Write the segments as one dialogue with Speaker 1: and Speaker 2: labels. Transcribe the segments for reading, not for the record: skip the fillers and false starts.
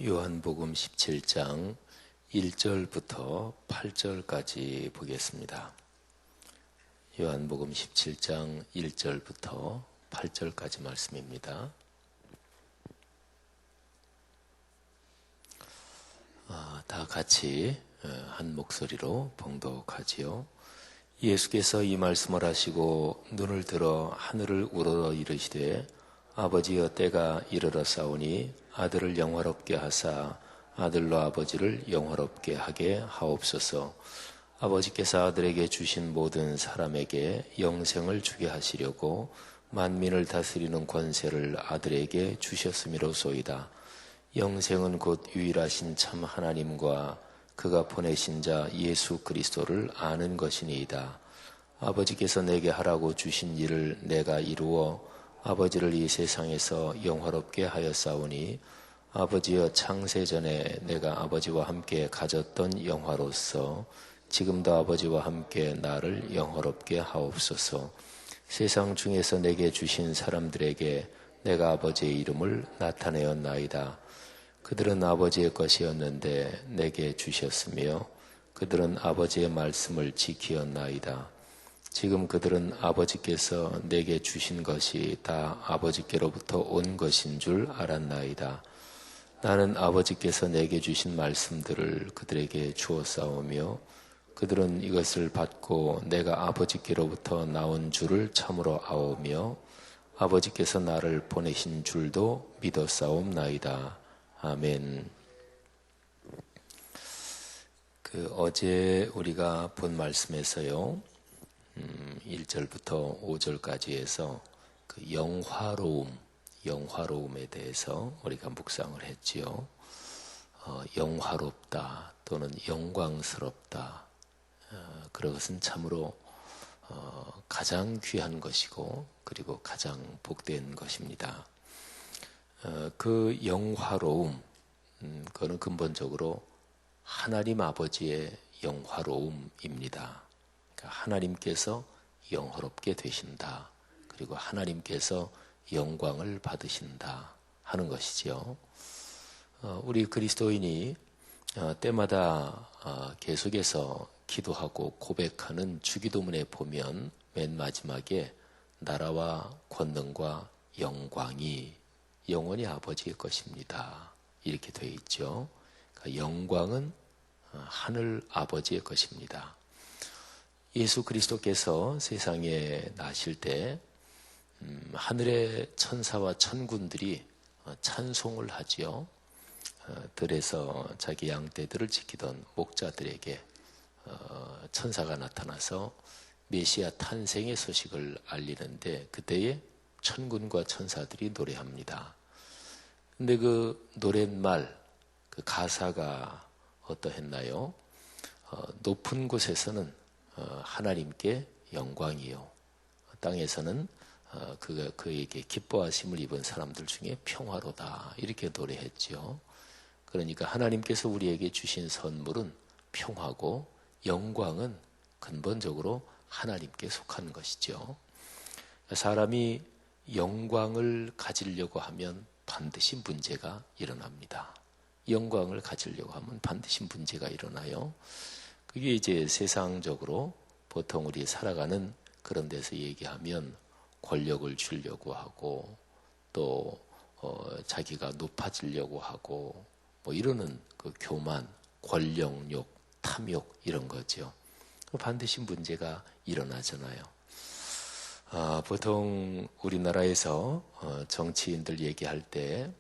Speaker 1: 요한복음 17장 1절부터 8절까지 보겠습니다. 요한복음 17장 1절부터 8절까지 말씀입니다. 다 같이 한 목소리로 봉독하지요. 예수께서 이 말씀을 하시고 눈을 들어 하늘을 우러러 이르시되 아버지여 때가 이르렀사오니 아들을 영화롭게 하사 아들로 아버지를 영화롭게 하게 하옵소서. 아버지께서 아들에게 주신 모든 사람에게 영생을 주게 하시려고 만민을 다스리는 권세를 아들에게 주셨음이로소이다. 영생은 곧 유일하신 참 하나님과 그가 보내신 자 예수 그리스도를 아는 것이니이다. 아버지께서 내게 하라고 주신 일을 내가 이루어 아버지를 이 세상에서 영화롭게 하였사오니 아버지여 창세전에 내가 아버지와 함께 가졌던 영화로서 지금도 아버지와 함께 나를 영화롭게 하옵소서. 세상 중에서 내게 주신 사람들에게 내가 아버지의 이름을 나타내었나이다. 그들은 아버지의 것이었는데 내게 주셨으며 그들은 아버지의 말씀을 지키었나이다. 지금 그들은 아버지께서 내게 주신 것이 다 아버지께로부터 온 것인 줄 알았나이다. 나는 아버지께서 내게 주신 말씀들을 그들에게 주었사오며 그들은 이것을 받고 내가 아버지께로부터 나온 줄을 참으로 아오며 아버지께서 나를 보내신 줄도 믿었사옵나이다. 아멘. 어제 우리가 본 말씀에서요, 1절부터 5절까지 해서 그 영화로움에 대해서 우리가 묵상을 했지요. 영화롭다 또는 영광스럽다. 그것은 참으로 가장 귀한 것이고 그리고 가장 복된 것입니다. 그 영화로움, 그거는 근본적으로 하나님 아버지의 영화로움입니다. 그러니까 하나님께서 영화롭게 되신다. 그리고 하나님께서 영광을 받으신다 하는 것이지요. 우리 그리스도인이 때마다 계속해서 기도하고 고백하는 주기도문에 보면 맨 마지막에 나라와 권능과 영광이 영원히 아버지의 것입니다. 이렇게 되어 있죠. 그러니까 영광은 하늘 아버지의 것입니다. 예수 그리스도께서 세상에 나실 때 하늘의 천사와 천군들이 찬송을 하지요. 들에서 자기 양떼들을 지키던 목자들에게 천사가 나타나서 메시아 탄생의 소식을 알리는데 그때에 천군과 천사들이 노래합니다. 근데 그 노랫말, 그 가사가 어떠했나요? 높은 곳에서는 하나님께 영광이요. 땅에서는 그에게 기뻐하심을 입은 사람들 중에 평화로다. 이렇게 노래했죠. 그러니까 하나님께서 우리에게 주신 선물은 평화고 영광은 근본적으로 하나님께 속한 것이죠. 사람이 영광을 가지려고 하면 반드시 문제가 일어납니다. 영광을 가지려고 하면 반드시 문제가 일어나요. 그게 이제 세상적으로 보통 우리 살아가는 그런 데서 얘기하면 권력을 주려고 하고 또 자기가 높아지려고 하고 뭐 이러는 그 교만, 권력욕, 탐욕 이런 거죠. 반드시 문제가 일어나잖아요. 보통 우리나라에서 정치인들 얘기할 때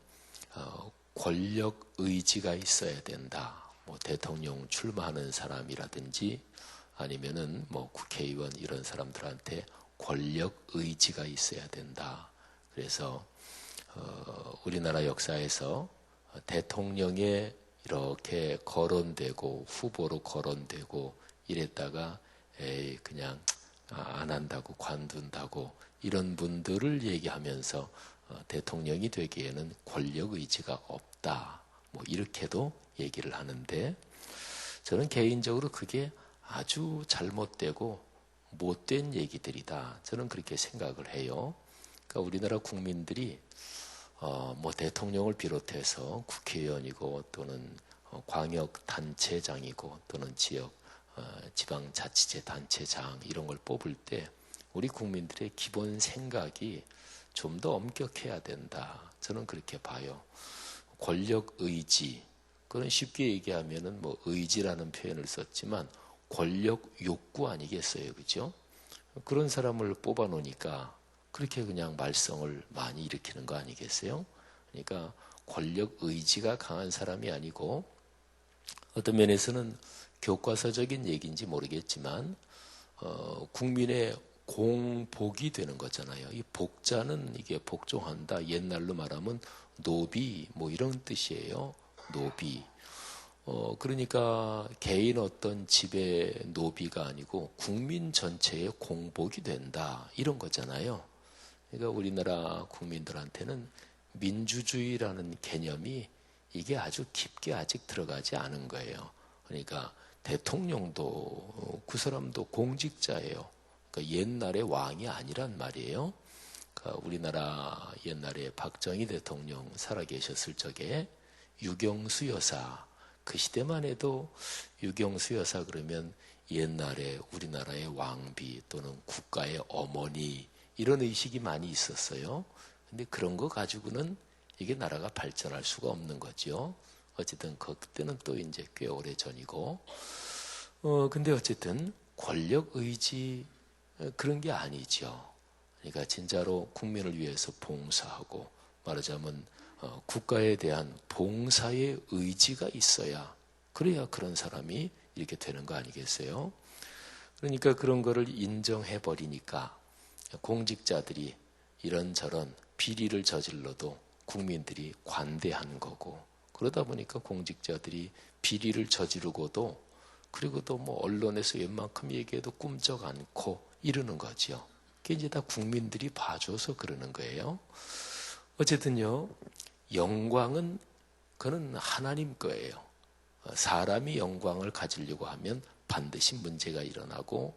Speaker 1: 권력 의지가 있어야 된다. 뭐 대통령 출마하는 사람이라든지 아니면은 뭐 국회의원 이런 사람들한테 권력 의지가 있어야 된다. 그래서 우리나라 역사에서 대통령에 이렇게 거론되고 후보로 거론되고 이랬다가 그냥 안 한다고 관둔다고 이런 분들을 얘기하면서 대통령이 되기에는 권력 의지가 없다. 뭐 이렇게도 얘기를 하는데 저는 개인적으로 그게 아주 잘못되고 못된 얘기들이다. 저는 그렇게 생각을 해요. 그러니까 우리나라 국민들이 뭐 대통령을 비롯해서 국회의원이고 또는 광역단체장이고 또는 지방자치제 단체장 이런 걸 뽑을 때 우리 국민들의 기본 생각이 좀 더 엄격해야 된다. 저는 그렇게 봐요. 권력 의지, 그건 쉽게 얘기하면은 뭐 의지라는 표현을 썼지만 권력 욕구 아니겠어요, 그죠? 그런 사람을 뽑아 놓으니까 그렇게 그냥 말썽을 많이 일으키는 거 아니겠어요? 그러니까 권력 의지가 강한 사람이 아니고 어떤 면에서는 교과서적인 얘기인지 모르겠지만 국민의 공복이 되는 거잖아요. 이 복자는 이게 복종한다. 옛날로 말하면 노비 뭐 이런 뜻이에요. 노비. 그러니까 개인 어떤 집의 노비가 아니고 국민 전체의 공복이 된다. 이런 거잖아요. 그러니까 우리나라 국민들한테는 민주주의라는 개념이 이게 아주 깊게 아직 들어가지 않은 거예요. 그러니까 대통령도 그 사람도 공직자예요. 그러니까 옛날의 왕이 아니란 말이에요. 그러니까 우리나라 옛날에 박정희 대통령 살아계셨을 적에 유경수 여사, 그 시대만 해도 유경수 여사 그러면 옛날에 우리나라의 왕비 또는 국가의 어머니 이런 의식이 많이 있었어요. 근데 그런 거 가지고는 이게 나라가 발전할 수가 없는 거죠. 어쨌든 그때는 또 이제 꽤 오래 전이고, 근데 어쨌든 권력 의지 그런 게 아니죠. 그러니까 진짜로 국민을 위해서 봉사하고 말하자면 국가에 대한 봉사의 의지가 있어야 그래야 그런 사람이 이렇게 되는 거 아니겠어요? 그러니까 그런 거를 인정해 버리니까 공직자들이 이런저런 비리를 저질러도 국민들이 관대한 거고 그러다 보니까 공직자들이 비리를 저지르고도 그리고 또 뭐 언론에서 웬만큼 얘기해도 꿈쩍 않고 이러는 거죠. 그게 이제 다 국민들이 봐줘서 그러는 거예요. 어쨌든요, 영광은 그는 하나님 거예요. 사람이 영광을 가지려고 하면 반드시 문제가 일어나고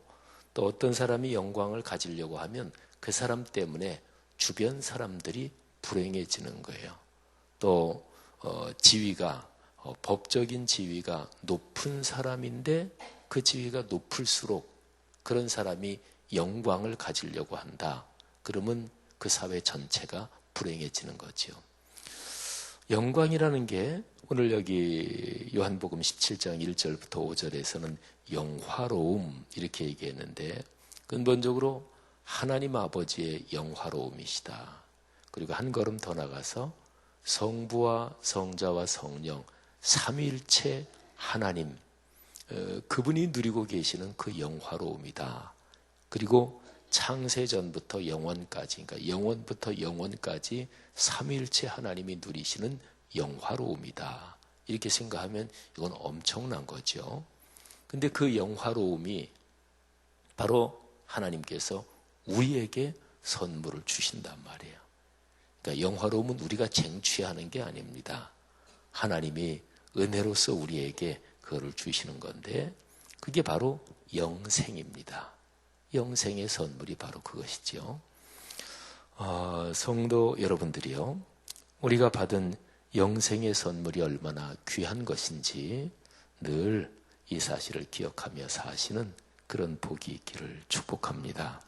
Speaker 1: 또 어떤 사람이 영광을 가지려고 하면 그 사람 때문에 주변 사람들이 불행해지는 거예요. 또 지위가 법적인 지위가 높은 사람인데 그 지위가 높을수록 그런 사람이 영광을 가지려고 한다. 그러면 그 사회 전체가 불행해지는 거죠. 영광이라는 게 오늘 여기 요한복음 17장 1절부터 5절에서는 영화로움 이렇게 얘기했는데 근본적으로 하나님 아버지의 영화로움이시다. 그리고 한 걸음 더 나가서 성부와 성자와 성령 삼위일체 하나님 그분이 누리고 계시는 그 영화로움이다. 그리고 창세전부터 영원까지 그러니까 영원부터 영원까지 삼위일체 하나님이 누리시는 영화로움이다. 이렇게 생각하면 이건 엄청난 거죠. 근데 그 영화로움이 바로 하나님께서 우리에게 선물을 주신단 말이에요. 그러니까 영화로움은 우리가 쟁취하는 게 아닙니다. 하나님이 은혜로서 우리에게 그거를 주시는 건데 그게 바로 영생입니다. 영생의 선물이 바로 그것이죠. 성도 여러분들이요. 우리가 받은 영생의 선물이 얼마나 귀한 것인지 늘 이 사실을 기억하며 사시는 그런 복이 있기를 축복합니다.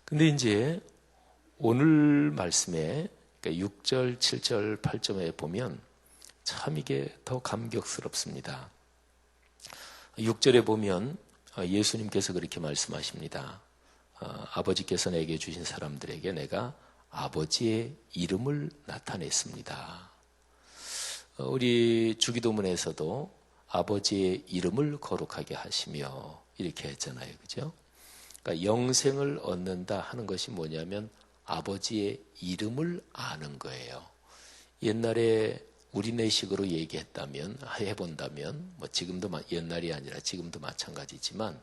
Speaker 1: 근데 이제 오늘 말씀에 그러니까 6절, 7절, 8절에 보면 참 이게 더 감격스럽습니다. 6절에 보면 예수님께서 그렇게 말씀하십니다. 아버지께서 내게 주신 사람들에게 내가 아버지의 이름을 나타냈습니다. 우리 주기도문에서도 아버지의 이름을 거룩하게 하시며 이렇게 했잖아요. 그죠? 그러니까 영생을 얻는다 하는 것이 뭐냐면 아버지의 이름을 아는 거예요. 옛날에 우리네식으로 얘기했다면, 해본다면, 뭐 지금도 옛날이 아니라 지금도 마찬가지지만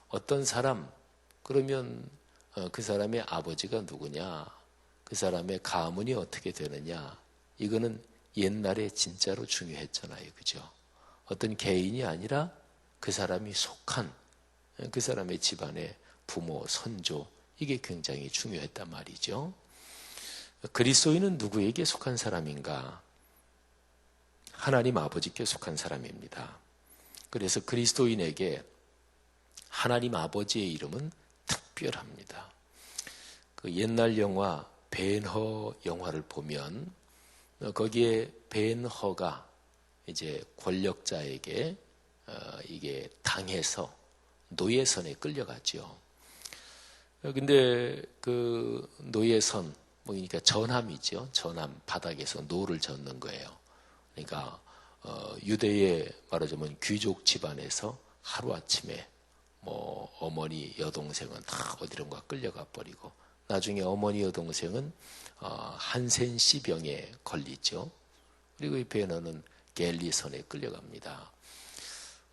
Speaker 1: 어떤 사람, 그러면 그 사람의 아버지가 누구냐, 그 사람의 가문이 어떻게 되느냐, 이거는 옛날에 진짜로 중요했잖아요. 그죠? 어떤 개인이 아니라 그 사람이 속한 그 사람의 집안의 부모, 선조, 이게 굉장히 중요했단 말이죠. 그리스도인은 누구에게 속한 사람인가? 하나님 아버지께 속한 사람입니다. 그래서 그리스도인에게 하나님 아버지의 이름은 특별합니다. 그 옛날 영화 벤허 영화를 보면 거기에 벤허가 이제 권력자에게 이게 당해서 노예선에 끌려갔죠. 근데 그 노예선, 그러니까 전함이죠. 전함 바닥에서 노를 젓는 거예요. 그러니까 유대의 말하자면 귀족 집안에서 하루아침에 뭐 어머니 여동생은 다 어디론가 끌려가 버리고 나중에 어머니 여동생은 한센시병에 걸리죠. 그리고 이 베너는 갤리선에 끌려갑니다.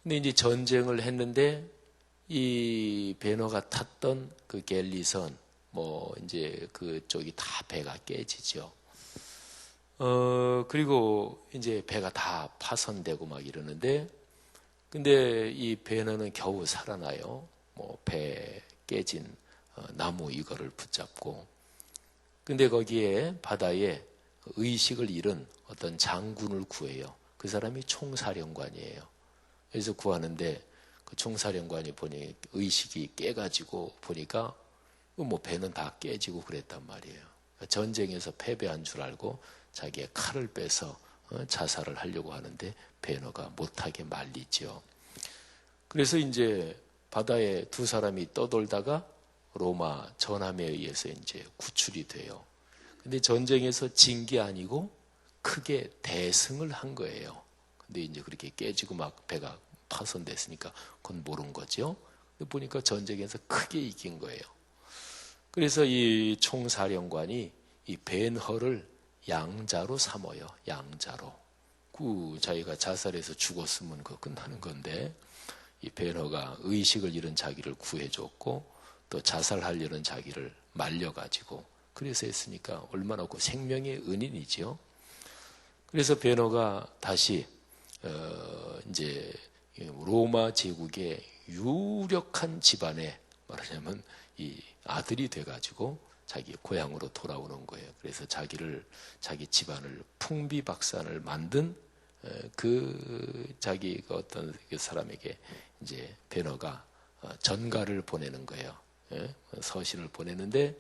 Speaker 1: 근데 이제 전쟁을 했는데 이 베너가 탔던 그 갤리선 뭐 이제 그쪽이 다 배가 깨지죠. 그리고 이제 배가 다 파손되고 막 이러는데 근데 이 베너는 겨우 살아나요. 뭐 배 깨진 나무 이거를 붙잡고. 근데 거기에 바다에 의식을 잃은 어떤 장군을 구해요. 그 사람이 총사령관이에요. 그래서 구하는데 그 총사령관이 보니 의식이 깨가지고 보니까 뭐 배는 다 깨지고 그랬단 말이에요. 전쟁에서 패배한 줄 알고 자기의 칼을 빼서 자살을 하려고 하는데 베너가 못하게 말리죠. 그래서 이제 바다에 두 사람이 떠돌다가 로마 전함에 의해서 이제 구출이 돼요. 근데 전쟁에서 진 게 아니고 크게 대승을 한 거예요. 근데 이제 그렇게 깨지고 막 배가 파손됐으니까 그건 모른 거죠. 근데 보니까 전쟁에서 크게 이긴 거예요. 그래서 이 총사령관이 이 벤허를 양자로 삼어요. 양자로. 자기가 자살해서 죽었으면 그거 끝나는 건데 이 벤허가 의식을 잃은 자기를 구해줬고 또 자살하려는 자기를 말려가지고 그래서 했으니까 얼마나 그 생명의 은인이죠. 그래서 벤허가 다시 이제 로마 제국의 유력한 집안에 말하자면 이 아들이 돼가지고 자기 고향으로 돌아오는 거예요. 그래서 자기 집안을 풍비박산을 만든 자기 어떤 사람에게 이제 벤허가 전가를 보내는 거예요. 서신을 보내는데,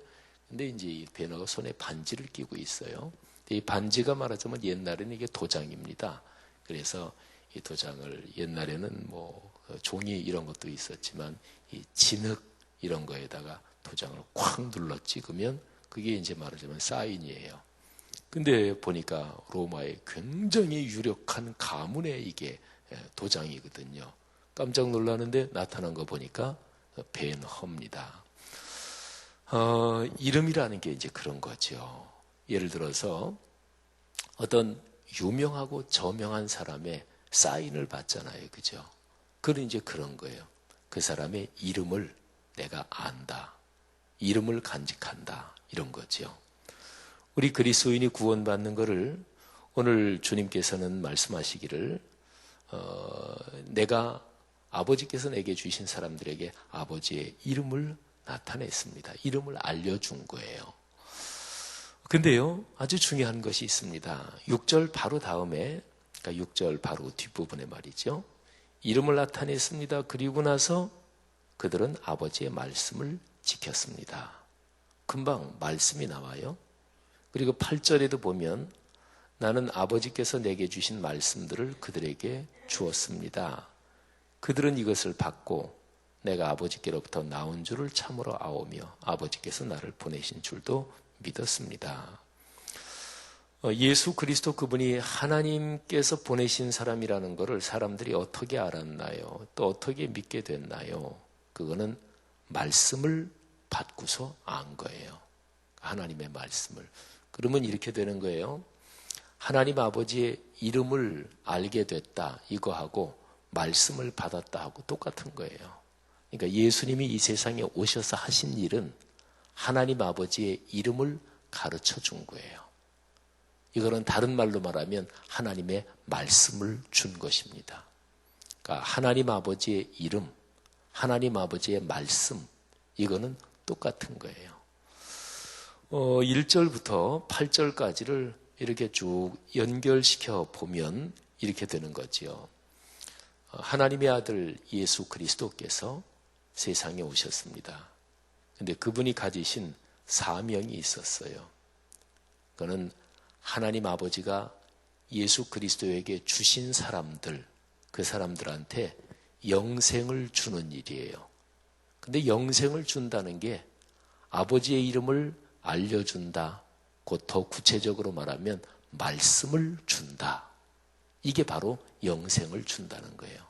Speaker 1: 근데 이제 이 벤허가 손에 반지를 끼고 있어요. 이 반지가 말하자면 옛날에는 이게 도장입니다. 그래서 이 도장을 옛날에는 뭐 종이 이런 것도 있었지만 이 진흙 이런 거에다가 도장을 쾅 눌러 찍으면 그게 이제 말하자면 사인이에요. 근데 보니까 로마의 굉장히 유력한 가문의 이게 도장이거든요. 깜짝 놀라는데 나타난 거 보니까 벤허입니다. 이름이라는 게 이제 그런 거죠. 예를 들어서 어떤 유명하고 저명한 사람의 사인을 받잖아요. 그죠? 그건 이제 그런 거예요. 그 사람의 이름을 내가 안다. 이름을 간직한다. 이런 거죠. 우리 그리스도인이 구원받는 것을 오늘 주님께서는 말씀하시기를 내가 아버지께서 내게 주신 사람들에게 아버지의 이름을 나타냈습니다. 이름을 알려준 거예요. 근데요, 아주 중요한 것이 있습니다. 6절 바로 다음에, 그러니까 6절 바로 뒷부분에 말이죠. 이름을 나타냈습니다. 그리고 나서 그들은 아버지의 말씀을 지켰습니다. 금방 말씀이 나와요. 그리고 8절에도 보면 나는 아버지께서 내게 주신 말씀들을 그들에게 주었습니다. 그들은 이것을 받고 내가 아버지께로부터 나온 줄을 참으로 아오며 아버지께서 나를 보내신 줄도 믿었습니다. 예수 그리스도 그분이 하나님께서 보내신 사람이라는 것을 사람들이 어떻게 알았나요? 또 어떻게 믿게 됐나요? 그거는 말씀을 받고서 안 거예요. 하나님의 말씀을. 그러면 이렇게 되는 거예요. 하나님 아버지의 이름을 알게 됐다 이거하고 말씀을 받았다 하고 똑같은 거예요. 그러니까 예수님이 이 세상에 오셔서 하신 일은 하나님 아버지의 이름을 가르쳐 준 거예요. 이거는 다른 말로 말하면 하나님의 말씀을 준 것입니다. 그러니까 하나님 아버지의 이름, 하나님 아버지의 말씀, 이거는 똑같은 거예요. 1절부터 8절까지를 이렇게 쭉 연결시켜 보면 이렇게 되는 거지요. 하나님의 아들 예수 그리스도께서 세상에 오셨습니다. 근데 그분이 가지신 사명이 있었어요. 그거는 하나님 아버지가 예수 그리스도에게 주신 사람들, 그 사람들한테 영생을 주는 일이에요. 근데 영생을 준다는 게 아버지의 이름을 알려준다. 곧 더 구체적으로 말하면 말씀을 준다. 이게 바로 영생을 준다는 거예요.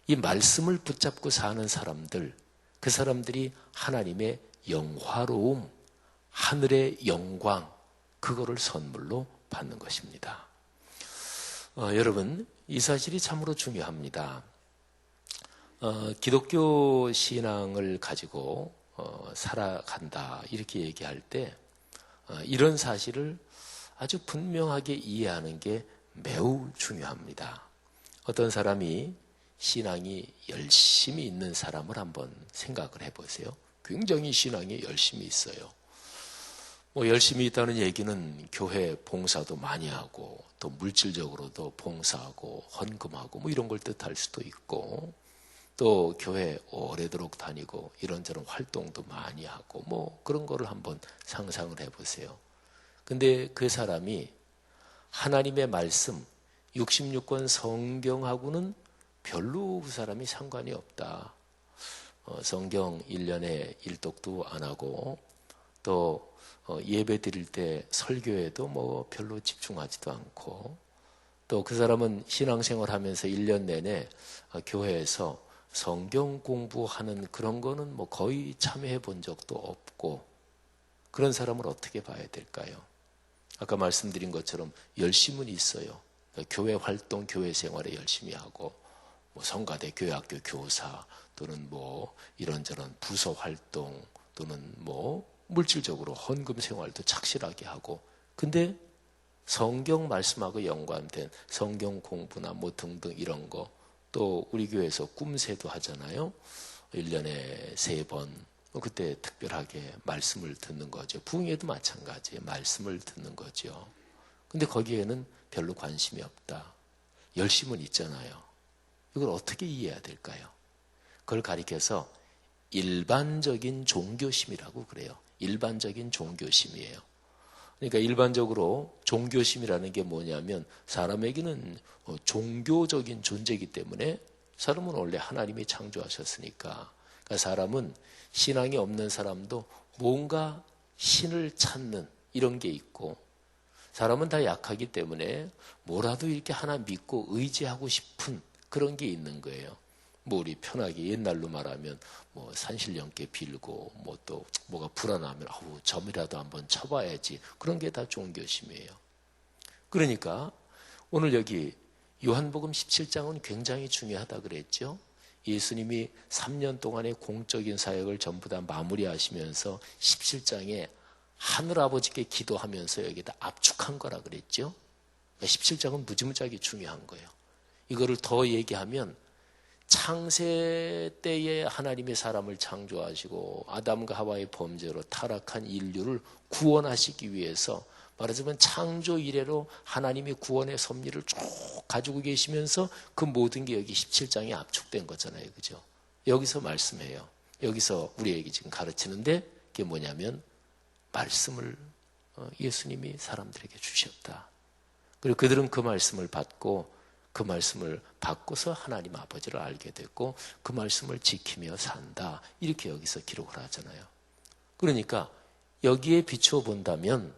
Speaker 1: 이 말씀을 붙잡고 사는 사람들, 그 사람들이 하나님의 영화로움, 하늘의 영광, 그거를 선물로 받는 것입니다. 여러분, 이 사실이 참으로 중요합니다. 기독교 신앙을 가지고 살아간다 이렇게 얘기할 때 이런 사실을 아주 분명하게 이해하는 게 매우 중요합니다. 어떤 사람이 신앙이 열심히 있는 사람을 한번 생각을 해보세요. 굉장히 신앙이 열심히 있어요. 열심히 있다는 얘기는 교회 봉사도 많이 하고 또 물질적으로도 봉사하고 헌금하고 이런 걸 뜻할 수도 있고 또 교회 오래도록 다니고 이런저런 활동도 많이 하고 그런 거를 한번 상상을 해보세요. 근데 그 사람이 하나님의 말씀 66권 성경하고는 별로 그 사람이 상관이 없다. 성경 1년에 일독도 안 하고 또 예배 드릴 때 설교에도 별로 집중하지도 않고 또 그 사람은 신앙생활 하면서 1년 내내 교회에서 성경 공부하는 그런 거는 거의 참여해 본 적도 없고 그런 사람을 어떻게 봐야 될까요? 아까 말씀드린 것처럼 열심은 있어요. 교회 활동, 교회 생활에 열심히 하고 성가대, 교회학교 교사 또는 이런저런 부서 활동 또는 물질적으로 헌금 생활도 착실하게 하고 근데 성경 말씀하고 연관된 성경 공부나 등등 이런 거 또 우리 교회에서 꿈새도 하잖아요. 1년에 3번 그때 특별하게 말씀을 듣는 거죠. 부흥회도 마찬가지예요. 말씀을 듣는 거죠. 근데 거기에는 별로 관심이 없다. 열심은 있잖아요. 이걸 어떻게 이해해야 될까요? 그걸 가리켜서 일반적인 종교심이라고 그래요. 일반적인 종교심이에요. 그러니까 일반적으로 종교심이라는 게 뭐냐면 사람에게는 종교적인 존재이기 때문에 사람은 원래 하나님이 창조하셨으니까 그러니까 사람은 신앙이 없는 사람도 뭔가 신을 찾는 이런 게 있고 사람은 다 약하기 때문에 뭐라도 이렇게 하나 믿고 의지하고 싶은 그런 게 있는 거예요. 우리 편하게 옛날로 말하면 산신령께 빌고 또 뭐가 불안하면 점이라도 한번 쳐봐야지 그런 게 다 종교심이에요. 그러니까 오늘 여기 요한복음 17장은 굉장히 중요하다 그랬죠. 예수님이 3년 동안의 공적인 사역을 전부 다 마무리하시면서 17장에 하늘아버지께 기도하면서 여기다 압축한 거라 그랬죠. 17장은 무지무지하게 중요한 거예요. 이거를 더 얘기하면 창세 때에 하나님의 사람을 창조하시고 아담과 하와의 범죄로 타락한 인류를 구원하시기 위해서 말하자면 창조 이래로 하나님이 구원의 섭리를 쭉 가지고 계시면서 그 모든 게 여기 17장에 압축된 거잖아요. 그죠? 여기서 말씀해요. 여기서 우리에게 지금 가르치는데 그게 뭐냐면 말씀을 예수님이 사람들에게 주셨다. 그리고 그들은 그 말씀을 받고 그 말씀을 받고서 하나님 아버지를 알게 됐고 그 말씀을 지키며 산다. 이렇게 여기서 기록을 하잖아요. 그러니까 여기에 비추어 본다면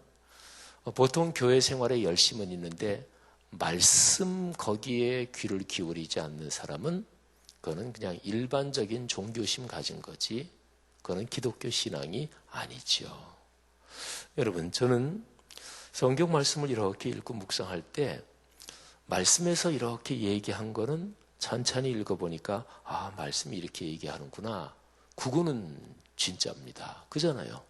Speaker 1: 보통 교회 생활에 열심은 있는데 말씀 거기에 귀를 기울이지 않는 사람은 그거는 그냥 일반적인 종교심 가진 거지 그거는 기독교 신앙이 아니죠. 여러분 저는 성경 말씀을 이렇게 읽고 묵상할 때 말씀에서 이렇게 얘기한 거는 천천히 읽어보니까 말씀이 이렇게 얘기하는구나. 그거는 진짜입니다. 그잖아요.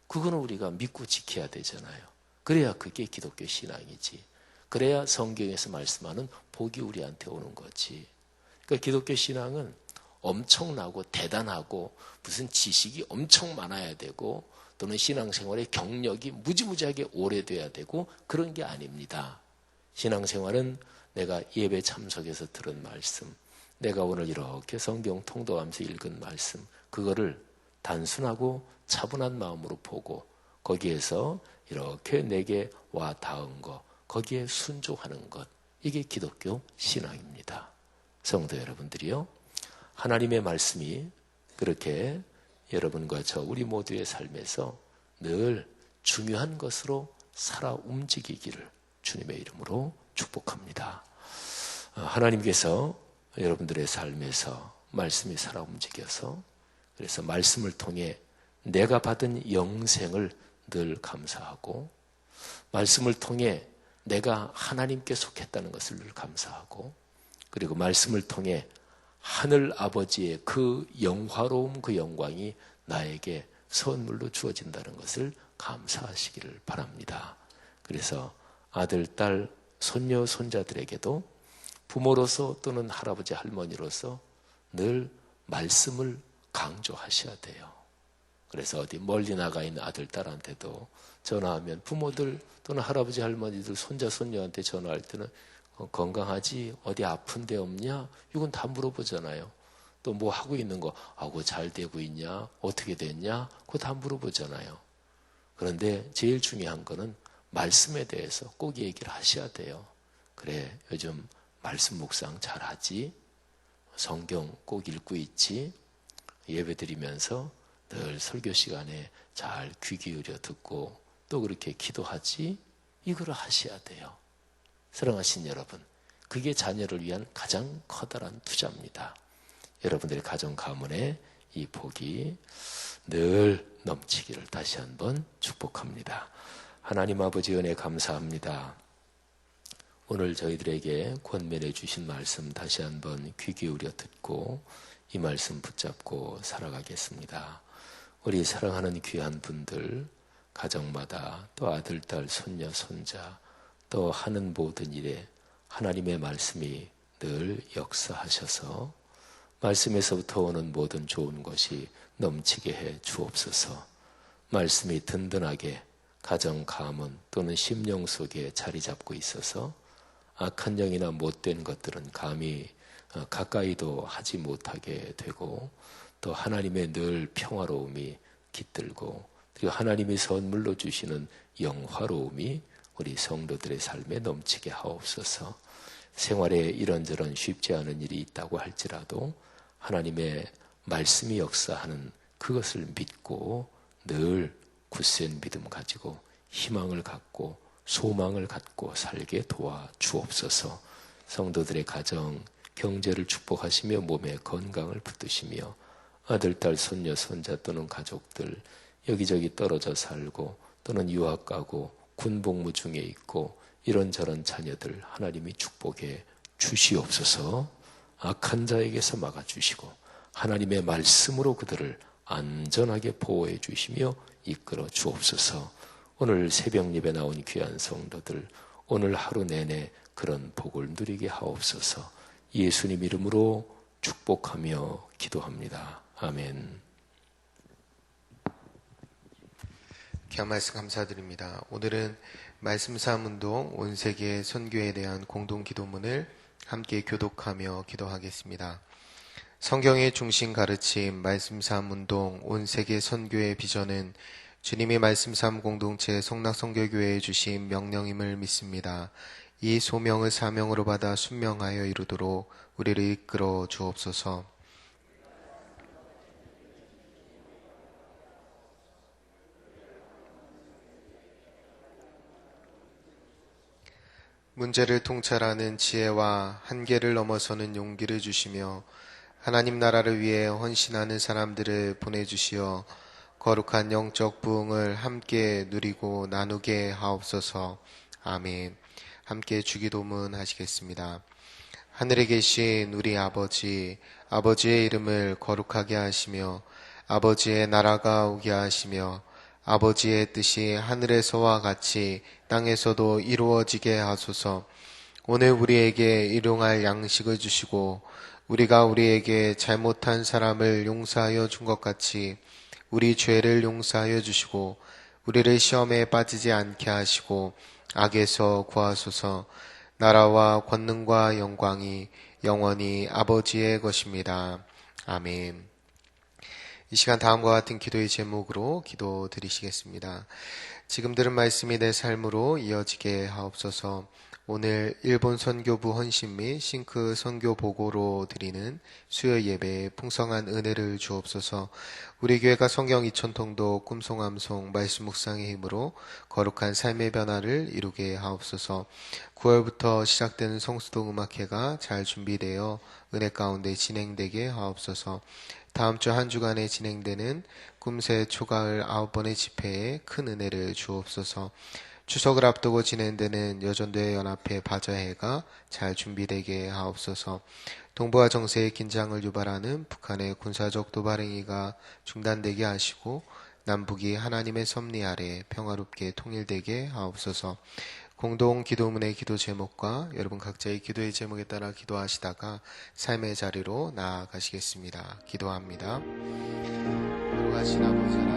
Speaker 1: 그거는 우리가 믿고 지켜야 되잖아요. 그래야 그게 기독교 신앙이지. 그래야 성경에서 말씀하는 복이 우리한테 오는 거지. 그러니까 기독교 신앙은 엄청나고 대단하고 무슨 지식이 엄청 많아야 되고 또는 신앙생활의 경력이 무지무지하게 오래돼야 되고 그런 게 아닙니다. 신앙생활은 내가 예배 참석해서 들은 말씀, 내가 오늘 이렇게 성경 통독하면서 읽은 말씀, 그거를 단순하고 차분한 마음으로 보고 거기에서 이렇게 내게 와 닿은 것, 거기에 순종하는 것, 이게 기독교 신앙입니다. 성도 여러분들이요, 하나님의 말씀이 그렇게 여러분과 저 우리 모두의 삶에서 늘 중요한 것으로 살아 움직이기를 주님의 이름으로 축복합니다. 하나님께서 여러분들의 삶에서 말씀이 살아 움직여서 그래서 말씀을 통해 내가 받은 영생을 늘 감사하고 말씀을 통해 내가 하나님께 속했다는 것을 늘 감사하고 그리고 말씀을 통해 하늘 아버지의 그 영화로움 그 영광이 나에게 선물로 주어진다는 것을 감사하시기를 바랍니다. 그래서 아들, 딸, 손녀, 손자들에게도 부모로서 또는 할아버지, 할머니로서 늘 말씀을 강조하셔야 돼요. 그래서 어디 멀리 나가 있는 아들, 딸한테도 전화하면 부모들 또는 할아버지, 할머니들, 손자, 손녀한테 전화할 때는 건강하지? 어디 아픈 데 없냐? 이건 다 물어보잖아요. 또 뭐 하고 있는 거, 그거 잘 되고 있냐? 어떻게 됐냐? 그거 다 물어보잖아요. 그런데 제일 중요한 거는 말씀에 대해서 꼭 얘기를 하셔야 돼요. 그래, 요즘 말씀 묵상 잘하지? 성경 꼭 읽고 있지? 예배 드리면서 늘 설교 시간에 잘 귀 기울여 듣고 또 그렇게 기도하지? 이거를 하셔야 돼요. 사랑하신 여러분, 그게 자녀를 위한 가장 커다란 투자입니다. 여러분들의 가정 가문에 이 복이 늘 넘치기를 다시 한번 축복합니다. 하나님 아버지 은혜 감사합니다. 오늘 저희들에게 권면해 주신 말씀 다시 한번 귀 기울여 듣고 이 말씀 붙잡고 살아가겠습니다. 우리 사랑하는 귀한 분들 가정마다 또 아들, 딸, 손녀, 손자 또 하는 모든 일에 하나님의 말씀이 늘 역사하셔서 말씀에서부터 오는 모든 좋은 것이 넘치게 해 주옵소서. 말씀이 든든하게 가정, 가문 또는 심령 속에 자리 잡고 있어서 악한 영이나 못된 것들은 감히 가까이도 하지 못하게 되고 또 하나님의 늘 평화로움이 깃들고 그리고 하나님이 선물로 주시는 영화로움이 우리 성도들의 삶에 넘치게 하옵소서. 생활에 이런저런 쉽지 않은 일이 있다고 할지라도 하나님의 말씀이 역사하는 그것을 믿고 늘 굳센 믿음 가지고 희망을 갖고 소망을 갖고 살게 도와 주옵소서. 성도들의 가정, 경제를 축복하시며 몸에 건강을 붙드시며 아들, 딸, 손녀, 손자 또는 가족들 여기저기 떨어져 살고 또는 유학 가고 군복무 중에 있고 이런저런 자녀들 하나님이 축복해 주시옵소서. 악한 자에게서 막아주시고 하나님의 말씀으로 그들을 안전하게 보호해 주시며 이끌어 주옵소서. 오늘 새벽 예배 나온 귀한 성도들 오늘 하루 내내 그런 복을 누리게 하옵소서. 예수님 이름으로 축복하며 기도합니다. 아멘.
Speaker 2: 귀한 말씀 감사드립니다. 오늘은 말씀 사문동 온 세계 선교에 대한 공동 기도문을 함께 교독하며 기도하겠습니다. 성경의 중심 가르침 말씀 사문동 온 세계 선교의 비전은 주님의 말씀 삶 공동체 성락선교교회에 주신 명령임을 믿습니다. 이 소명을 사명으로 받아 순명하여 이루도록 우리를 이끌어 주옵소서. 문제를 통찰하는 지혜와 한계를 넘어서는 용기를 주시며 하나님 나라를 위해 헌신하는 사람들을 보내주시어 거룩한 영적 부흥을 함께 누리고 나누게 하옵소서. 아멘. 함께 주기도문 하시겠습니다. 하늘에 계신 우리 아버지, 아버지의 이름을 거룩하게 하시며 아버지의 나라가 오게 하시며 아버지의 뜻이 하늘에서와 같이 땅에서도 이루어지게 하소서. 오늘 우리에게 일용할 양식을 주시고 우리가 우리에게 잘못한 사람을 용서하여 준 것 같이 우리 죄를 용서하여 주시고 우리를 시험에 빠지지 않게 하시고 악에서 구하소서. 나라와 권능과 영광이 영원히 아버지의 것입니다. 아멘. 이 시간 다음과 같은 기도의 제목으로 기도 드리시겠습니다. 지금 들은 말씀이 내 삶으로 이어지게 하옵소서. 오늘 일본 선교부 헌신 및 싱크 선교 보고로 드리는 수요 예배에 풍성한 은혜를 주옵소서. 우리 교회가 성경 2000통도 꿈송암송 말씀 묵상의 힘으로 거룩한 삶의 변화를 이루게 하옵소서. 9월부터 시작되는 성수동 음악회가 잘 준비되어 은혜 가운데 진행되게 하옵소서. 다음 주 한 주간에 진행되는 꿈새 초가을 9번의 집회에 큰 은혜를 주옵소서. 추석을 앞두고 진행되는 여전도회 연합회 바자회가 잘 준비되게 하옵소서. 동북아 정세의 긴장을 유발하는 북한의 군사적 도발 행위가 중단되게 하시고 남북이 하나님의 섭리 아래 평화롭게 통일되게 하옵소서. 공동 기도문의 기도 제목과 여러분 각자의 기도의 제목에 따라 기도하시다가 삶의 자리로 나아가시겠습니다. 기도합니다. 거룩하신 아버지